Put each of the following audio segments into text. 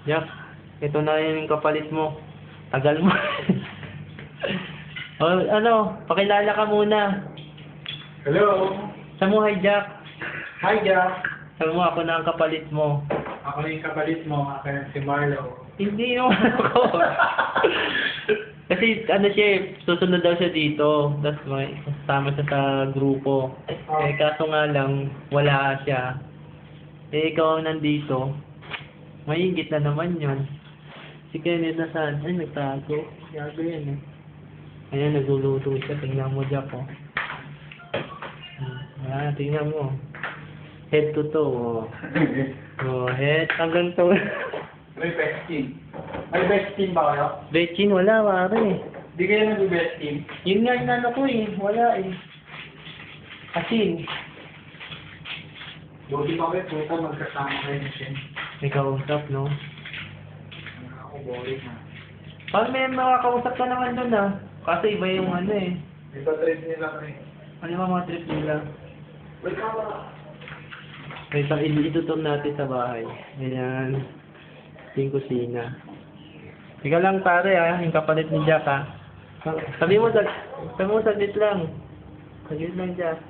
Jack, ito na yung kapalit mo. Tagal mo. O, ano, pakilala ka muna. Hello. Sa mo, hi Jack. Hi, Jack. Sabi mo, ako na ang kapalit mo. Ako na yung kapalit mo. Ako yung si Marlo. Hindi naman ako. Kasi ano siya, susunod daw siya dito. Tapos may kasama siya sa grupo. Eh kaso nga lang, wala siya. Eh ikaw ang nandito. Mahigit na naman yun. Si Kenneth nasaan? Ay, nagtago. Gago yan eh. Ayan, nagluluto siya. Tingnan mo, Jack, oh. Ayan, tingnan mo. Head to toe, oh. Oh, head hanggang toe. May best team. May best team ba kayo? Betchin, wala, pare. Di kayo nag-best team? Yun nga yung ano ko eh. Wala eh. Asin. Buti pa kayo, puta magkasama kayo na siya. May kausap, no? Ako boring na. Parang may makakausap ka naman dun ah. Kasi iba yung ano eh. Iba trip nila kayo. Ano yung mga trip nila? Wait ka ba? Wait lang, itutom natin sa bahay. Ayan. Yung kusina. Ikaw lang pare ah, yung kapalit ni Jack ah. Sabi mo saglit lang. Saglit lang Jack.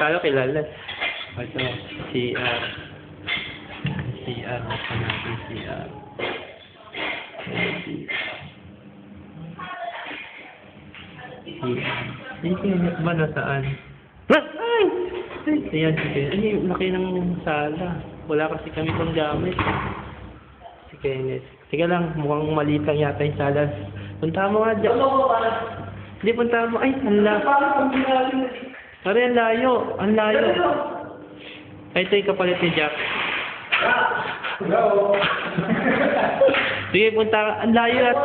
Kala kilala. Ito, CR. CR. Ito natin CR. Yung Kenneth ba nasaan? Ay! Ayan, sige. Ay, laki ng sala. Wala kasi kami pang gamit. Si Kenneth. Sige lang, mukhang maliit lang yata yung sala. Punta mo nga dyan. Hindi, punta mo. Ay, ang layo. Pare, ang layo. Ang layo. Ay, ito yung kapalit ni Jack. Hello. Sige, punta ka. Ang layo at...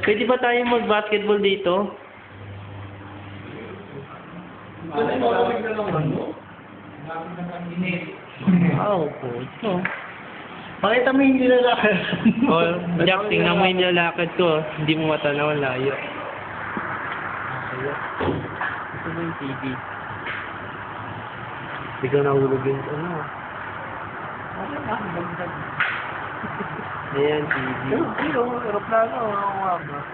Pwede ba tayo mag-basketball dito? Ano yung malamig na naman mo? Malamig na ang init. Oo, po. Ito. Pakita mo yung nilalakad. Oh, Jack, tingnan mo yung nilalakad ko. Hindi mo matanaw ang layo. Ito mo yung TV. Hindi ko nahulog yung ano. Ayan, TV. Yung aeroplano.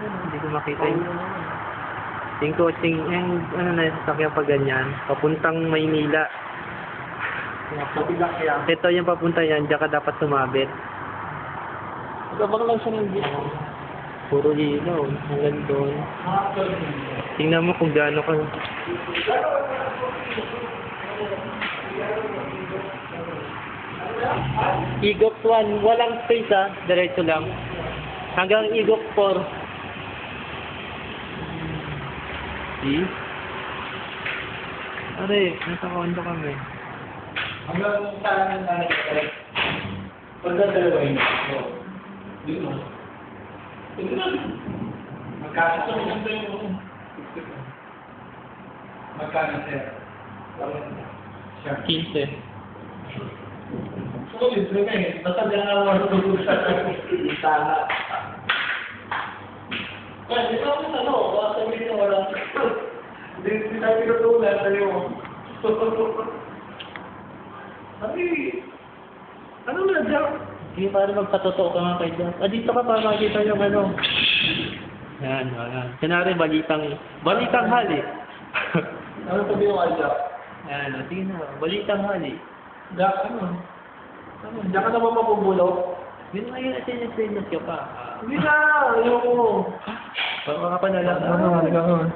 Hindi ko makita yung... Yung ano na yung sasakyan pa ganyan. Papuntang Maynila. Ito yung papunta yan. Diyan ka dapat sumabit. Sabang lang siya ng dito. Puro ilaw. Hanggang doon. Tingnan mo kung gaano ka. Igop 1. Walang space ha. Diretso lang. Hanggang Igop 4. See? Are, nasa kondo kami. Hanggang saan ang nangyayari? Pagdadalawin mo. Yun mo. Ito na. Magkano yung magkano sir? Siya. 15. So, libre ka eh. Basta di nga marunong sa sana. Kasi ito ako ano, baka sabihin mo wala. Hindi tayo pinatulan, tayo mo. Sabi, ano na dyan? Hindi para magpatotoo ka nga kay Jack. Ah, dito ka para makita yung ano. Yan, yan. Kunwari, balitang hali. Ano sabi mo kay Jack? Yan, sige na. Balitang hali. Jack, ano? Ano? Diyan ka naman mapubulok? Yun nga yun, sinas ka pa. Hindi na, ayoko. Baka pa nalang. Ano?